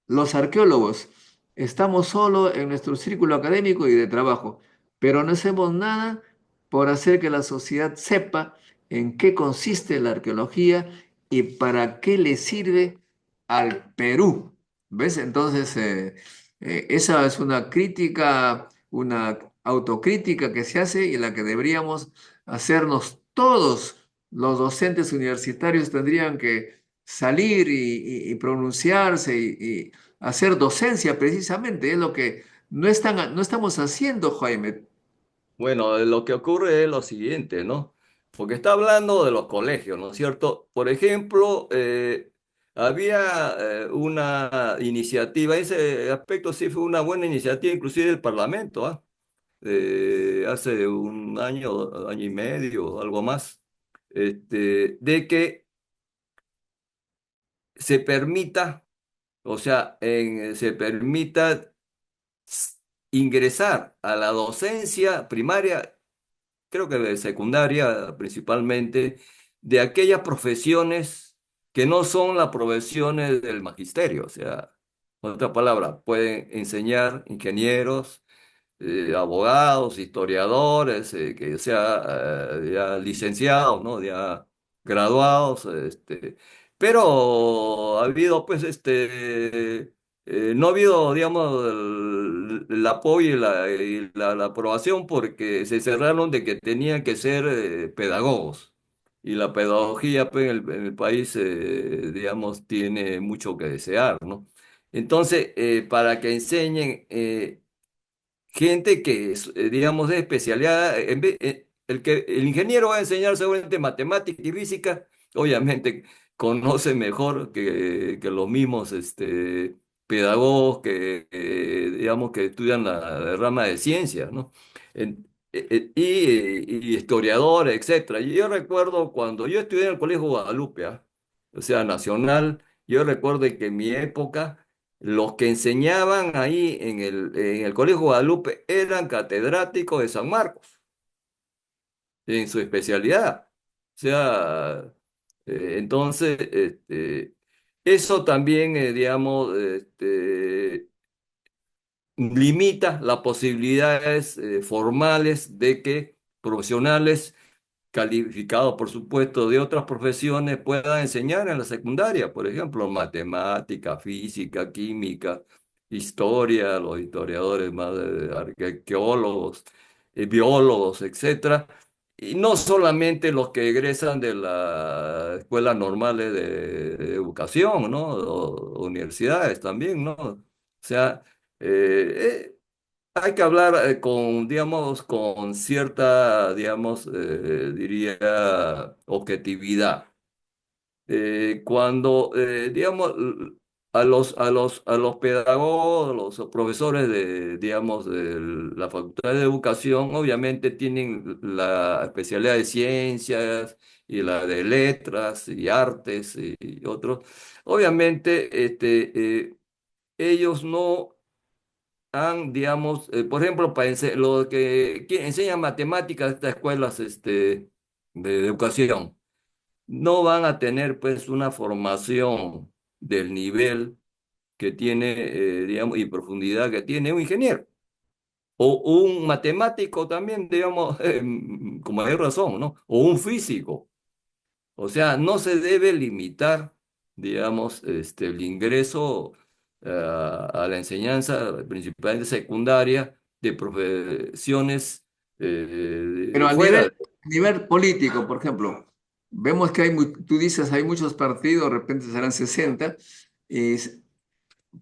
los arqueólogos estamos solo en nuestro círculo académico y de trabajo, pero no hacemos nada por hacer que la sociedad sepa en qué consiste la arqueología y para qué le sirve al Perú. ¿Ves? Entonces, esa es una crítica, una autocrítica que se hace y la que deberíamos hacernos todos. Los docentes universitarios tendrían que salir y pronunciarse y hacer docencia precisamente, es lo que no estamos haciendo, Jaime. Bueno, lo que ocurre es lo siguiente, ¿no? Porque está hablando de los colegios, ¿no es cierto? Por ejemplo, había una iniciativa, ese aspecto sí fue una buena iniciativa, inclusive del Parlamento, ¿ah? Hace un año, año y medio, algo más, de que se permita, o sea, se permita s- ingresar a la docencia primaria, creo que de secundaria principalmente, de aquellas profesiones que no son las profesiones del magisterio, o sea, Otra palabra, pueden enseñar ingenieros, abogados, historiadores, que sea ya licenciados, ¿no? Ya graduados, pero ha habido, pues, no ha habido, digamos, el apoyo y la aprobación porque se cerraron de que tenían que ser pedagogos. Y la pedagogía, pues, en el país, digamos, tiene mucho que desear, ¿no? Entonces, para que enseñen gente que es, digamos, de especialidad, el ingeniero va a enseñar seguramente matemática y física, obviamente conoce mejor que los mismos pedagogos digamos, que estudian la rama de ciencias, ¿no? Y historiadores, etcétera. Y yo recuerdo cuando yo estudié en el Colegio Guadalupe, ¿ah? O sea, nacional, yo recuerdo que en mi época los que enseñaban ahí en el Colegio Guadalupe eran catedráticos de San Marcos, en su especialidad. O sea, entonces, eso también, digamos, limita las posibilidades formales de que profesionales calificados, por supuesto, de otras profesiones puedan enseñar en la secundaria, por ejemplo, matemática, física, química, historia, los historiadores más arqueólogos, biólogos, etcétera. Y no solamente los que egresan de las escuelas normales de educación, ¿no? O universidades también, ¿no? O sea, hay que hablar con, digamos, con cierta, digamos, diría, objetividad. Cuando, digamos, a los pedagogos, los profesores de, digamos, de la Facultad de Educación, obviamente tienen la especialidad de ciencias y la de letras y artes y otros. Obviamente, ellos no han, digamos, por ejemplo, para los que enseñan matemáticas en estas escuelas de educación, no van a tener pues una formación del nivel que tiene, digamos, y profundidad que tiene un ingeniero. O un matemático también, digamos, como hay razón, ¿no? O un físico. O sea, no se debe limitar, digamos, el ingreso a la enseñanza, principalmente secundaria, de profesiones Pero fuera. a nivel político, por ejemplo, vemos que hay, tú dices, hay muchos partidos, de repente serán 60 y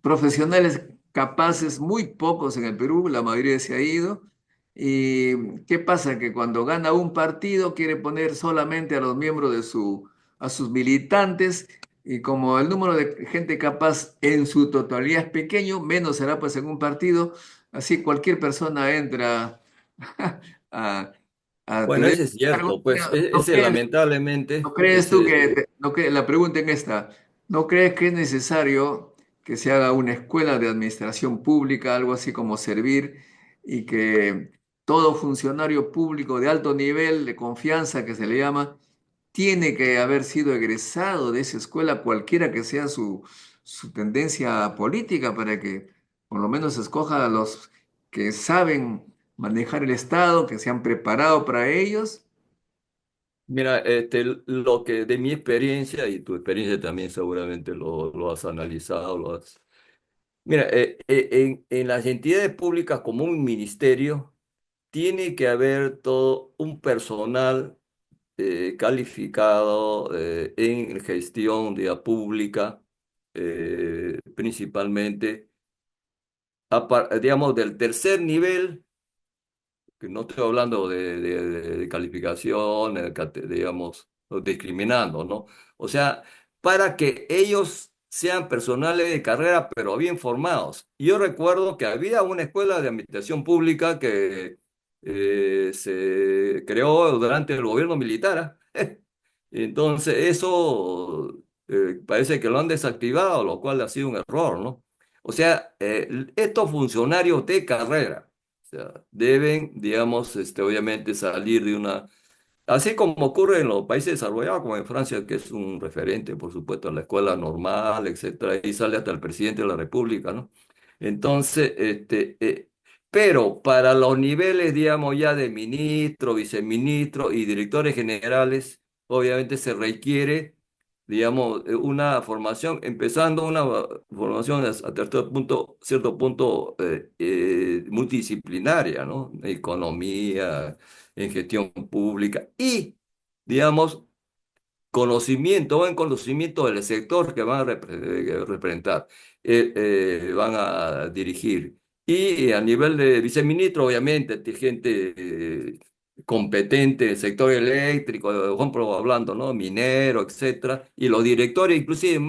profesionales capaces, muy pocos en el Perú, la mayoría se ha ido. ¿Y qué pasa? Que cuando gana un partido quiere poner solamente a los miembros de a sus militantes, y como el número de gente capaz en su totalidad es pequeño, menos será pues en un partido, así cualquier persona entra a, a Bueno, tener ese es cargo. cierto, pues ¿No ese crees, no lamentablemente, crees tú ese, que, la pregunta en esta, ¿no crees que es necesario que se haga una escuela de administración pública, algo así como servir, y que todo funcionario público de alto nivel de confianza, que se le llama, tiene que haber sido egresado de esa escuela, cualquiera que sea su tendencia política, para que por lo menos escoja a los que saben manejar el Estado, que se han preparado para ellos? mira, lo que de mi experiencia, y tu experiencia también seguramente lo has analizado, Mira, en las entidades públicas como un ministerio, tiene que haber todo un personal calificado en gestión de la pública, principalmente, digamos, del tercer nivel, que no estoy hablando de calificación, digamos, o discriminando, ¿no? O sea, para que ellos sean personales de carrera, pero bien formados. Y yo recuerdo que había una escuela de administración pública que se creó durante el gobierno militar. ¿Ah? Entonces, eso parece que lo han desactivado, lo cual ha sido un error, ¿no? O sea, estos funcionarios de carrera, o sea, deben, digamos, obviamente salir de una así como ocurre en los países desarrollados, como en Francia, que es un referente, por supuesto, en la escuela normal, etcétera, y sale hasta el presidente de la República, ¿no? Entonces, pero para los niveles, digamos, ya de ministro, viceministro y directores generales, obviamente se requiere, digamos, una formación, empezando una formación hasta cierto punto multidisciplinaria, ¿no? Economía, en gestión pública y, digamos, conocimiento, buen conocimiento del sector que van a representar, van a dirigir. Y a nivel de viceministro, obviamente, gente competente del sector eléctrico, por ejemplo, hablando, ¿no? Minero, etcétera. Y los directores, inclusive,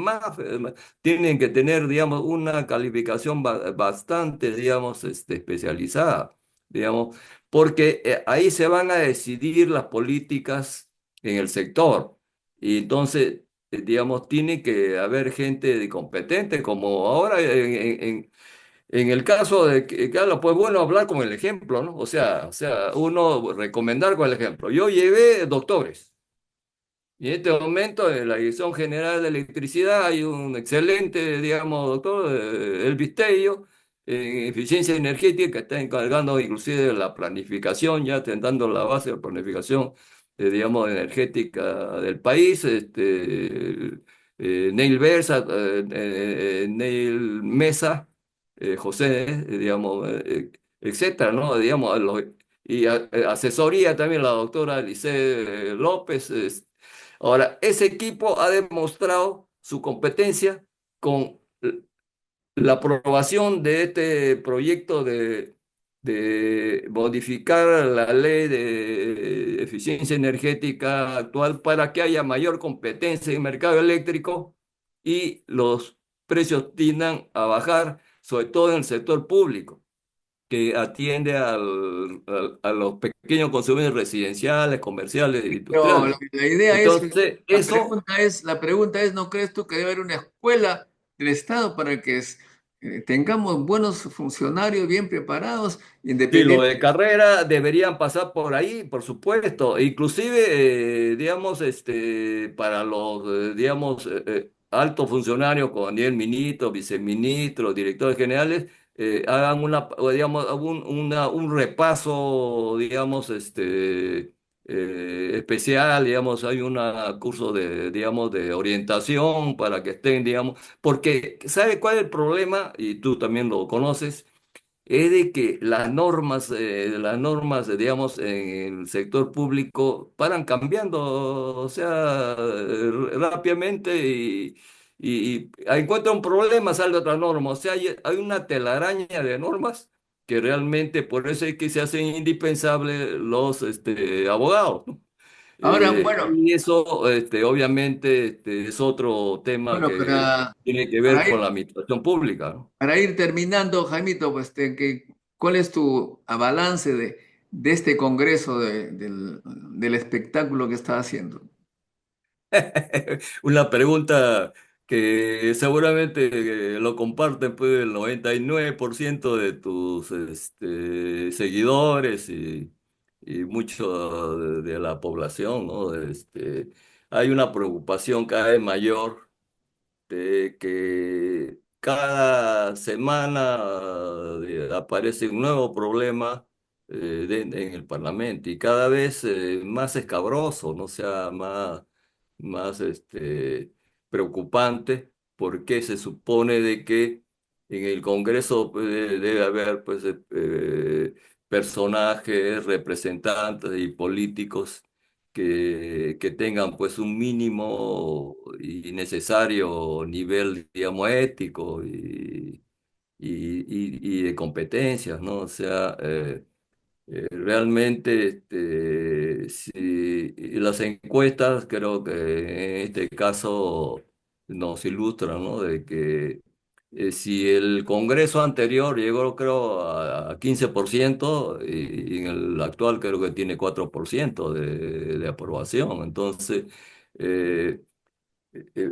tienen que tener, digamos, una calificación bastante, digamos, especializada, digamos, porque ahí se van a decidir las políticas en el sector. Y entonces, digamos, tiene que haber gente competente, como ahora en el caso de que, claro, pues bueno, hablar con el ejemplo, ¿no? O sea, uno recomendar con el ejemplo. Yo llevé doctores. Y en este momento en la Dirección General de Electricidad hay un excelente, digamos, doctor, Elvis Tello, en eficiencia energética, que está encargando inclusive de la planificación, ya tentando la base de planificación, digamos, energética del país. Neil Versa, Neil Mesa, José, digamos, etcétera, ¿no? Digamos, y asesoría también la doctora Lice López. Ahora, ese equipo ha demostrado su competencia con la aprobación de este proyecto de modificar la ley de eficiencia energética actual para que haya mayor competencia en el mercado eléctrico y los precios tiendan a bajar, sobre todo en el sector público, que atiende a los pequeños consumidores residenciales, comerciales e Pero industriales. la idea es, Entonces, eso, la pregunta es, ¿no crees tú que debe haber una escuela del Estado para que tengamos buenos funcionarios bien preparados, sí, lo independientes? de carrera deberían pasar por ahí, por supuesto. Inclusive, digamos, para los, digamos, altos funcionarios con nivel ministro, viceministro, directores generales, hagan o digamos, un repaso, digamos, especial, digamos, hay un curso de, digamos, de orientación para que estén, digamos, porque ¿sabe cuál es el problema? Y tú también lo conoces, es de que las normas, digamos, en el sector público paran cambiando, o sea, rápidamente y encuentra un problema, sale otra norma. O sea, hay una telaraña de normas que realmente por eso es que se hacen indispensables los abogados, ¿no? Ahora, bueno, Y eso, obviamente, es otro tema bueno, que tiene que ver para con la ir, administración pública, ¿no? para ir terminando, Jaimito, pues, ¿cuál es tu balance de este congreso del espectáculo que está haciendo? Una pregunta que seguramente lo comparten pues el 99% de tus seguidores y mucho de la población, ¿no? Hay una preocupación cada vez mayor de que cada semana aparece un nuevo problema en el Parlamento y cada vez más escabroso, no sea más preocupante, porque se supone de que en el Congreso debe haber pues, personajes, representantes y políticos que tengan pues un mínimo y necesario nivel, digamos, ético y de competencias, ¿no? O sea, realmente, si y las encuestas creo que en este caso nos ilustran, ¿no? De que si el Congreso anterior llegó, creo, a 15% y en el actual creo que tiene 4% de aprobación. Entonces, eh,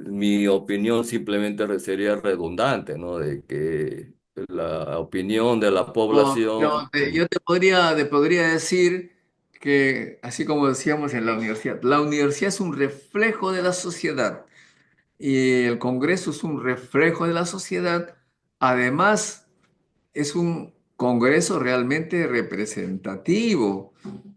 mi opinión simplemente sería redundante, ¿no? De que la opinión de la No, población. no, yo te podría decir que, así como decíamos en la universidad es un reflejo de la sociedad y el Congreso es un reflejo de la sociedad. Además, es un Congreso realmente representativo.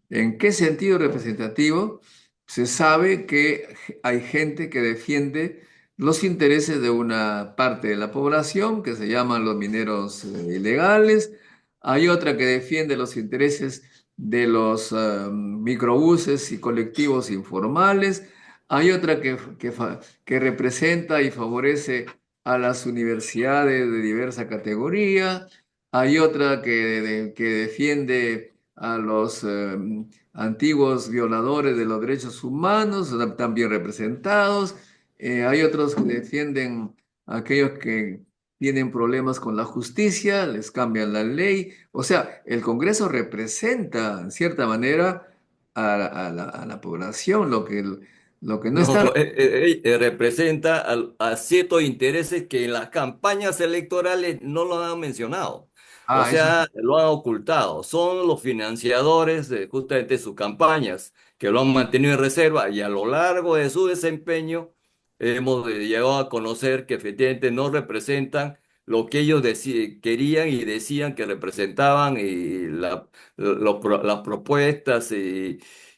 ¿En qué sentido representativo? Se sabe que hay gente que defiende los intereses de una parte de la población, que se llaman los mineros ilegales. Hay otra que defiende los intereses de los microbuses y colectivos informales. Hay otra que representa y favorece a las universidades de diversa categoría. Hay otra que defiende a los antiguos violadores de los derechos humanos, también representados. Hay otros que defienden a aquellos que tienen problemas con la justicia, les cambian la ley. O sea, el Congreso representa, en cierta manera, a la población, lo que no está. No, representa a ciertos intereses que en las campañas electorales no lo han mencionado. O Eso sea, lo han ocultado. Son los financiadores de justamente sus campañas que lo han mantenido en reserva y a lo largo de su desempeño hemos llegado a conocer que efectivamente no representan lo que ellos querían y decían que representaban y las propuestas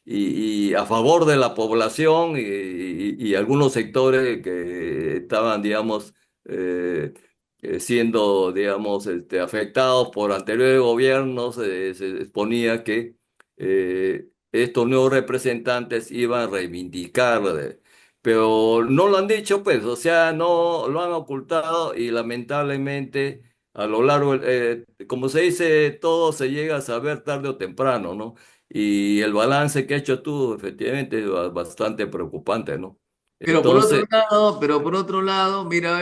y a favor de la población y algunos sectores que estaban, digamos, eh, siendo, digamos, afectados por anteriores gobiernos, se exponía que estos nuevos representantes iban a reivindicar, pero no lo han dicho, pues, o sea, no lo han ocultado y lamentablemente a lo largo, como se dice, todo se llega a saber tarde o temprano, ¿no? Y el balance que has hecho tú, efectivamente, es bastante preocupante, ¿no? Entonces, Pero por otro lado, mira,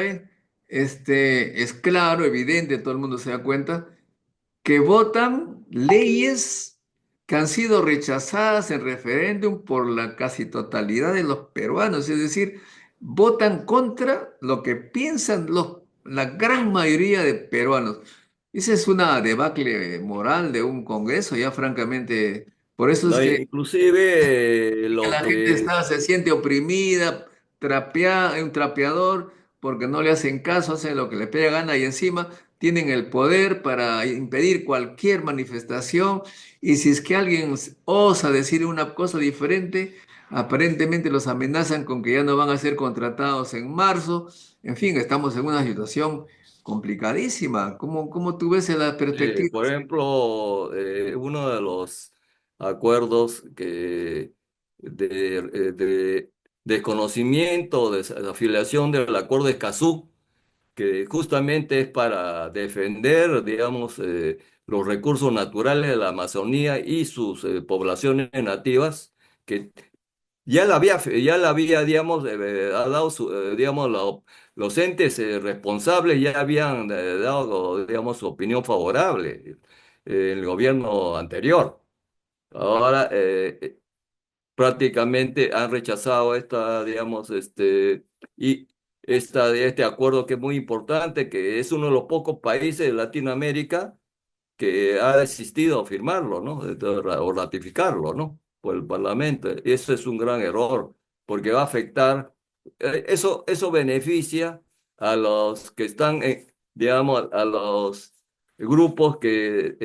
es claro, evidente, todo el mundo se da cuenta que votan leyes que han sido rechazadas en referéndum por la casi totalidad de los peruanos, es decir, votan contra lo que piensan la gran mayoría de peruanos. Esa es una debacle moral de un Congreso, ya francamente, por eso es no, que inclusive lo la gente que se siente oprimida, un trapeador, porque no le hacen caso, hacen lo que le pega gana y encima tienen el poder para impedir cualquier manifestación. Y si es que alguien osa decir una cosa diferente, aparentemente los amenazan con que ya no van a ser contratados en marzo. En fin, estamos en una situación complicadísima. ¿Cómo tú ves la perspectiva? por ejemplo, uno de los acuerdos que de desconocimiento, de afiliación del acuerdo de Escazú, que justamente es para defender, digamos, los recursos naturales de la Amazonía y sus poblaciones nativas, que ya la había, digamos, ha dado digamos, los entes responsables ya habían dado, digamos, su opinión favorable en el gobierno anterior. Ahora, prácticamente han rechazado digamos, y este acuerdo que es muy importante, que es uno de los pocos países de Latinoamérica que ha desistido a firmarlo, ¿no? O ratificarlo, ¿no? Por el Parlamento. Eso es un gran error, porque va a afectar, eso beneficia a los que están, digamos, a los grupos que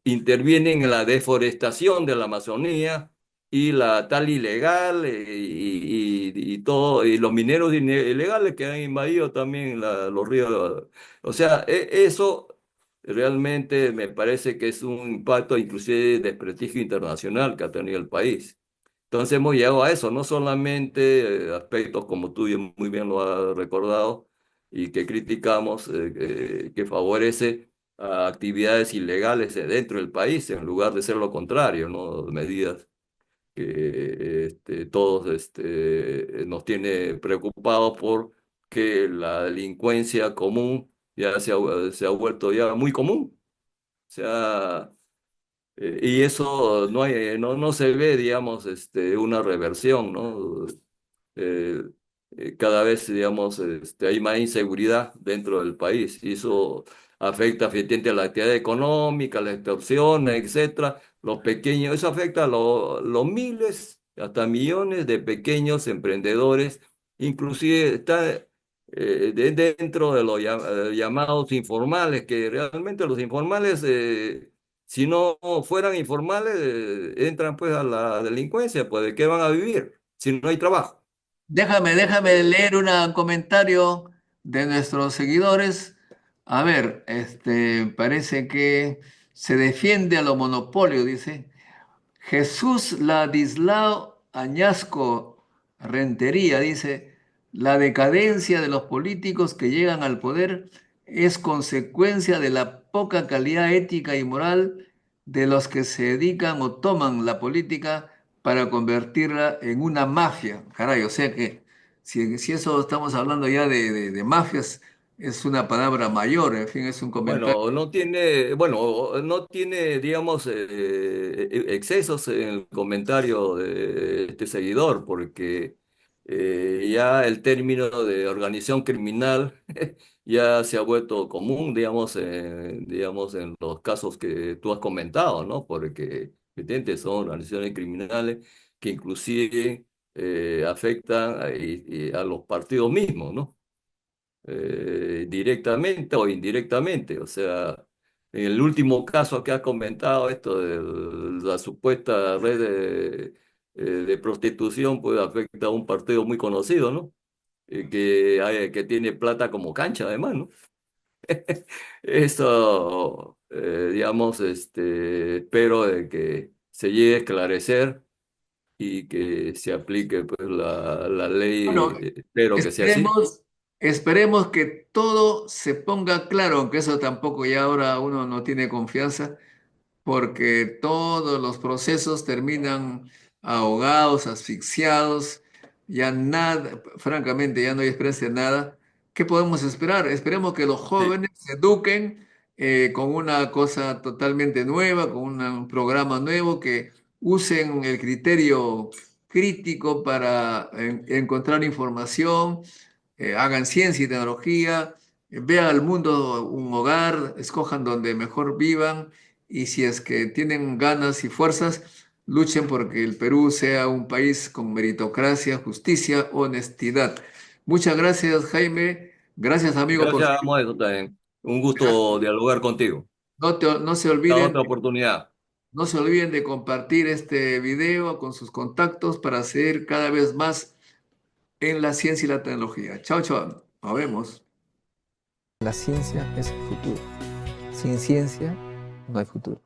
intervienen en la deforestación de la Amazonía y la tal ilegal y todo, y los mineros ilegales que han invadido también los ríos. O sea, eso realmente me parece que es un impacto inclusive de prestigio internacional que ha tenido el país. Entonces hemos llegado a eso, no solamente aspectos como tú muy bien lo has recordado y que criticamos, que favorece a actividades ilegales dentro del país en lugar de ser lo contrario, ¿no? Medidas que todos nos tiene preocupados por que la delincuencia común ya se ha vuelto ya muy común. O sea, y eso no se ve, digamos, una reversión, ¿no? Eh, cada vez, digamos, hay más inseguridad dentro del país y eso afecta efectivamente a la actividad económica, la extorsión, etcétera. Los pequeños, eso afecta a los miles, hasta millones de pequeños emprendedores, inclusive está dentro de los llamados informales, que realmente los informales, si no fueran informales, entran pues a la delincuencia, pues ¿de qué van a vivir si no hay trabajo? Déjame leer un comentario de nuestros seguidores. A ver, parece que se defiende a los monopolios, dice. Jesús Ladislao Añasco Rentería dice, la decadencia de los políticos que llegan al poder es consecuencia de la poca calidad ética y moral de los que se dedican o toman la política para convertirla en una mafia. Caray, o sea que si eso estamos hablando ya de mafias, es una palabra mayor, en fin, es un comentario. Bueno, no tiene, digamos, excesos en el comentario de este seguidor, porque ya el término de organización criminal ya se ha vuelto común, digamos, en los casos que tú has comentado, ¿no? Porque, evidentemente, son organizaciones criminales que inclusive afectan a los partidos mismos, ¿no? Directamente o indirectamente. O sea, en el último caso que has comentado, esto de la supuesta red de prostitución, pues afecta a un partido muy conocido, ¿no? Que tiene plata como cancha, además, ¿no? Eso, digamos, espero de que se llegue a esclarecer y que se aplique pues la ley, Bueno, espero que sea así. esperemos que todo se ponga claro, aunque eso tampoco ya ahora uno no tiene confianza, porque todos los procesos terminan ahogados, asfixiados, ya nada, francamente ya no hay esperanza de nada. ¿Qué podemos esperar? Esperemos que los Sí. jóvenes se eduquen con una cosa totalmente nueva, con un programa nuevo, que usen el criterio crítico para encontrar información, hagan ciencia y tecnología, vean al mundo un hogar, escojan donde mejor vivan y si es que tienen ganas y fuerzas, luchen porque el Perú sea un país con meritocracia, justicia, honestidad. Muchas gracias, Jaime. Gracias, amigo, por Gracias, su... amo eso también. Un gusto dialogar contigo. No se Hasta olviden, otra oportunidad. no se olviden de compartir este video con sus contactos para seguir cada vez más en la ciencia y la tecnología. Chao, chao. Nos vemos. La ciencia es el futuro. Sin ciencia no hay futuro.